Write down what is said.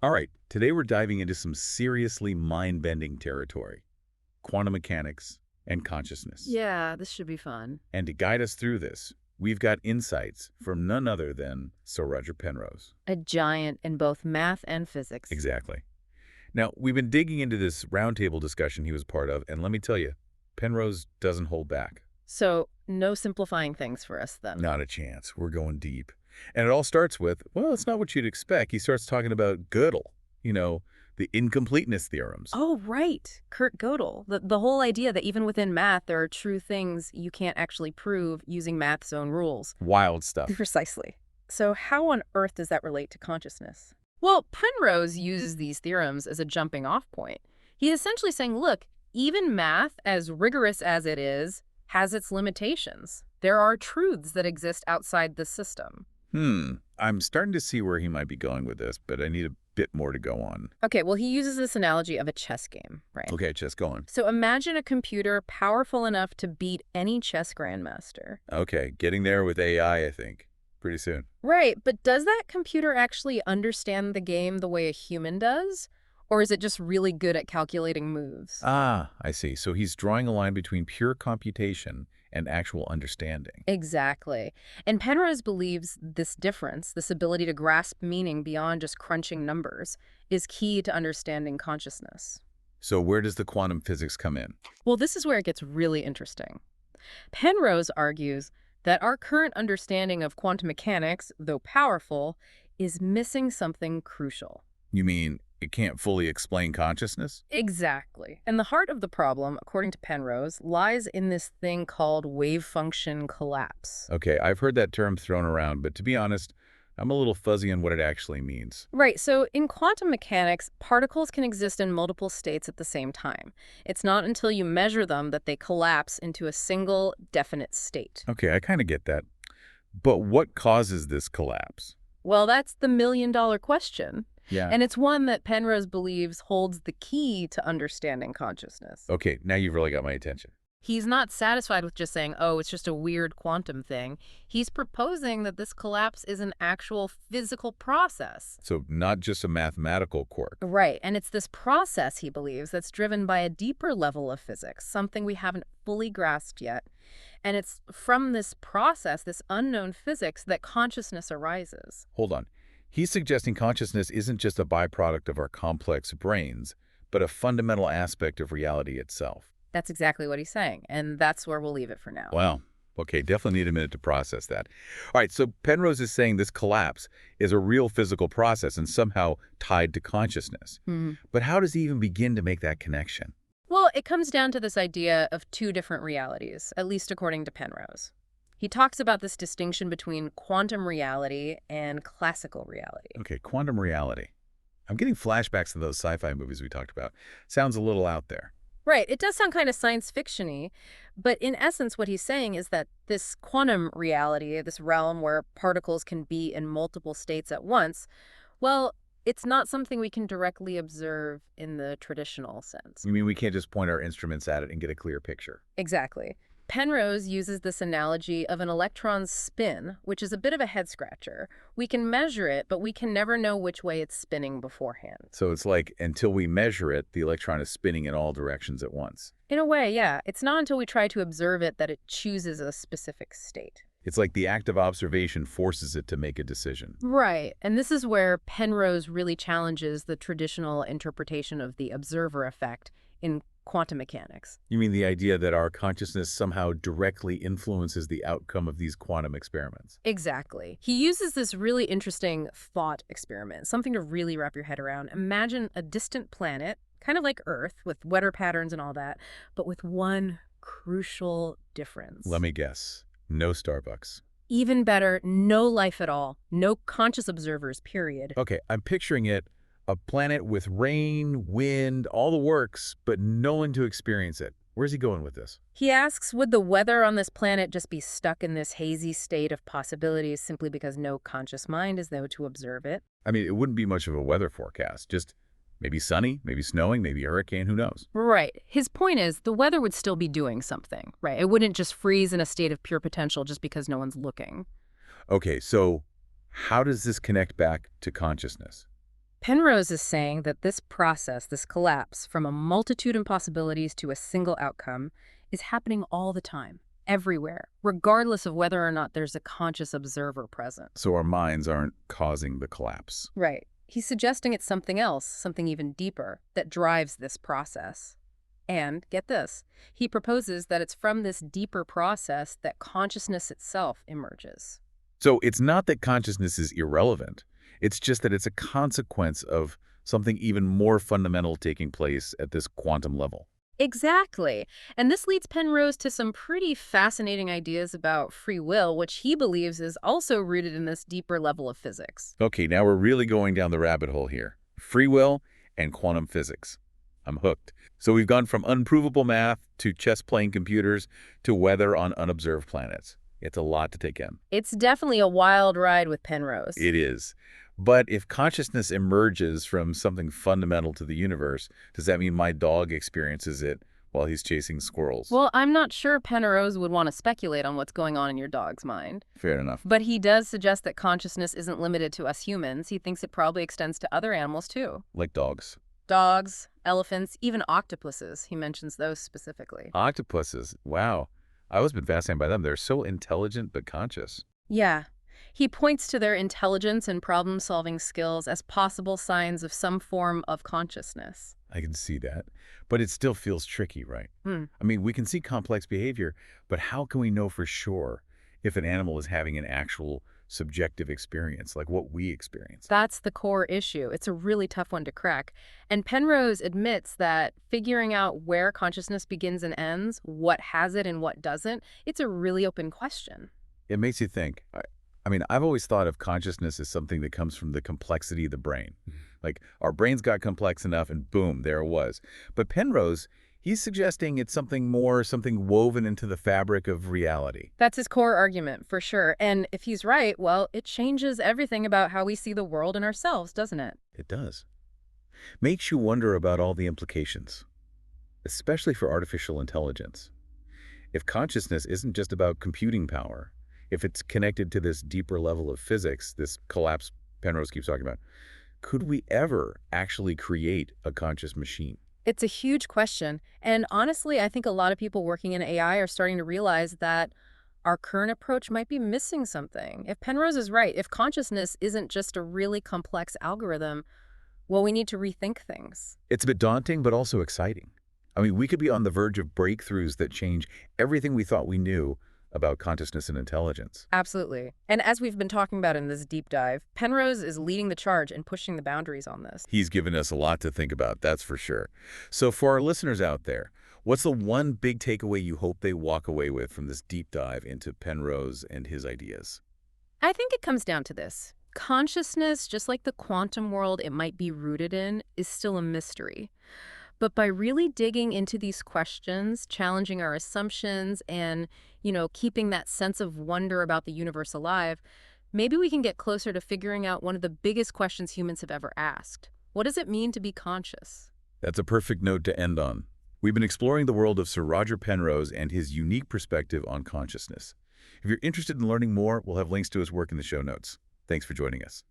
All right, today we're diving into some seriously mind-bending territory, quantum mechanics and consciousness. Yeah, this should be fun. And to guide us through this, we've got insights from none other than Sir Roger Penrose. A giant in both math and physics. Exactly. Now, we've been digging into this roundtable discussion he was part of, and let me tell you, Penrose doesn't hold back. So, no simplifying things for us then. Not a chance. We're going deep. And it all starts with, well, it's not what you'd expect. He starts talking about Gödel, the incompleteness theorems. Oh, right. Kurt Gödel. The whole idea that even within math, there are true things you can't actually prove using math's own rules. Wild stuff. Precisely. So how on earth does that relate to consciousness? Well, Penrose uses these theorems as a jumping off point. He's essentially saying, look, even math, as rigorous as it is, has its limitations. There are truths that exist outside the system. I'm starting to see where he might be going with this, but I need a bit more to go on. Okay, well, he uses this analogy of a chess game, right? Okay, just go on. So imagine a computer powerful enough to beat any chess grandmaster. Okay, getting there with AI, I think. Pretty soon. Right, but does that computer actually understand the game the way a human does? Or is it just really good at calculating moves? Ah, I see. So he's drawing a line between pure computation and actual understanding. Exactly. And Penrose believes this difference, this ability to grasp meaning beyond just crunching numbers, is key to understanding consciousness. So where does the quantum physics come in? Well, this is where it gets really interesting. Penrose argues that our current understanding of quantum mechanics, though powerful, is missing something crucial. You mean it can't fully explain consciousness? Exactly. And the heart of the problem, according to Penrose, lies in this thing called wave function collapse. Okay, I've heard that term thrown around, but to be honest, I'm a little fuzzy on what it actually means. Right, so in quantum mechanics, particles can exist in multiple states at the same time. It's not until you measure them that they collapse into a single, definite state. Okay, I kind of get that. But what causes this collapse? Well, that's the million-dollar question. Yeah. And it's one that Penrose believes holds the key to understanding consciousness. Okay, now you've really got my attention. He's not satisfied with just saying, oh, it's just a weird quantum thing. He's proposing that this collapse is an actual physical process. So not just a mathematical quirk. Right, and it's this process, he believes, that's driven by a deeper level of physics, something we haven't fully grasped yet. And it's from this process, this unknown physics, that consciousness arises. Hold on. He's suggesting consciousness isn't just a byproduct of our complex brains, but a fundamental aspect of reality itself. That's exactly what he's saying, and that's where we'll leave it for now. Wow. Okay, definitely need a minute to process that. All right, so Penrose is saying this collapse is a real physical process and somehow tied to consciousness. But how does he even begin to make that connection? Well, it comes down to this idea of two different realities, at least according to Penrose. He talks about this distinction between quantum reality and classical reality. Okay, quantum reality. I'm getting flashbacks to those sci-fi movies we talked about. Sounds a little out there. Right, it does sound kind of science fiction-y, but in essence what he's saying is that this quantum reality, this realm where particles can be in multiple states at once, well, it's not something we can directly observe in the traditional sense. You mean we can't just point our instruments at it and get a clear picture? Exactly. Penrose uses this analogy of an electron's spin, which is a bit of a head-scratcher. We can measure it, but we can never know which way it's spinning beforehand. So it's like until we measure it, the electron is spinning in all directions at once. In a way, yeah. It's not until we try to observe it that it chooses a specific state. It's like the act of observation forces it to make a decision. Right, and this is where Penrose really challenges the traditional interpretation of the observer effect in quantum mechanics. You mean the idea that our consciousness somehow directly influences the outcome of these quantum experiments? Exactly. He uses this really interesting thought experiment, something to really wrap your head around. Imagine a distant planet, kind of like Earth, with weather patterns and all that, but with one crucial difference. Let me guess. No Starbucks. Even better, no life at all. No conscious observers, period. Okay, I'm picturing it. A planet with rain, wind, all the works, but no one to experience it. Where's he going with this? He asks, would the weather on this planet just be stuck in this hazy state of possibilities simply because no conscious mind is there to observe it? I mean, it wouldn't be much of a weather forecast. Just maybe sunny, maybe snowing, maybe a hurricane, who knows? Right. His point is the weather would still be doing something, right? It wouldn't just freeze in a state of pure potential just because no one's looking. Okay, so how does this connect back to consciousness? Penrose is saying that this process, this collapse from a multitude of possibilities to a single outcome, is happening all the time, everywhere, regardless of whether or not there's a conscious observer present. So our minds aren't causing the collapse. Right. He's suggesting it's something else, something even deeper, that drives this process. And, get this, he proposes that it's from this deeper process that consciousness itself emerges. So it's not that consciousness is irrelevant. It's just that it's a consequence of something even more fundamental taking place at this quantum level. Exactly. And this leads Penrose to some pretty fascinating ideas about free will, which he believes is also rooted in this deeper level of physics. Okay, now we're really going down the rabbit hole here. Free will and quantum physics. I'm hooked. So we've gone from unprovable math to chess-playing computers to weather on unobserved planets. It's a lot to take in. It's definitely a wild ride with Penrose. It is. But if consciousness emerges from something fundamental to the universe, does that mean my dog experiences it while he's chasing squirrels? Well, I'm not sure Penrose would want to speculate on what's going on in your dog's mind. Fair enough. But he does suggest that consciousness isn't limited to us humans. He thinks it probably extends to other animals, too. Like dogs. Dogs, elephants, even octopuses. He mentions those specifically. Octopuses. Wow. I've always been fascinated by them. They're so intelligent but conscious. Yeah. He points to their intelligence and problem-solving skills as possible signs of some form of consciousness. I can see that. But it still feels tricky, right? I mean, we can see complex behavior, but how can we know for sure if an animal is having an actual subjective experience, like what we experience? That's the core issue. It's a really tough one to crack. And Penrose admits that figuring out where consciousness begins and ends, what has it and what doesn't, it's a really open question. It makes you think. I mean, I've always thought of consciousness as something that comes from the complexity of the brain. Like, our brains got complex enough and boom, there it was. But Penrose, he's suggesting it's something more, something woven into the fabric of reality. That's his core argument, for sure. And if he's right, well, it changes everything about how we see the world and ourselves, doesn't it? It does. Makes you wonder about all the implications, especially for artificial intelligence. If consciousness isn't just about computing power, if it's connected to this deeper level of physics, this collapse Penrose keeps talking about, could we ever actually create a conscious machine? It's a huge question. And honestly, I think a lot of people working in AI are starting to realize that our current approach might be missing something. If Penrose is right, if consciousness isn't just a really complex algorithm, well, we need to rethink things. It's a bit daunting, but also exciting. I mean, we could be on the verge of breakthroughs that change everything we thought we knew about consciousness and intelligence. Absolutely. And as we've been talking about in this deep dive, Penrose is leading the charge and pushing the boundaries on this. He's given us a lot to think about, that's for sure. So for our listeners out there, what's the one big takeaway you hope they walk away with from this deep dive into Penrose and his ideas? I think it comes down to this. Consciousness, just like the quantum world it might be rooted in, is still a mystery. But by really digging into these questions, challenging our assumptions, and, keeping that sense of wonder about the universe alive, maybe we can get closer to figuring out one of the biggest questions humans have ever asked. What does it mean to be conscious? That's a perfect note to end on. We've been exploring the world of Sir Roger Penrose and his unique perspective on consciousness. If you're interested in learning more, we'll have links to his work in the show notes. Thanks for joining us.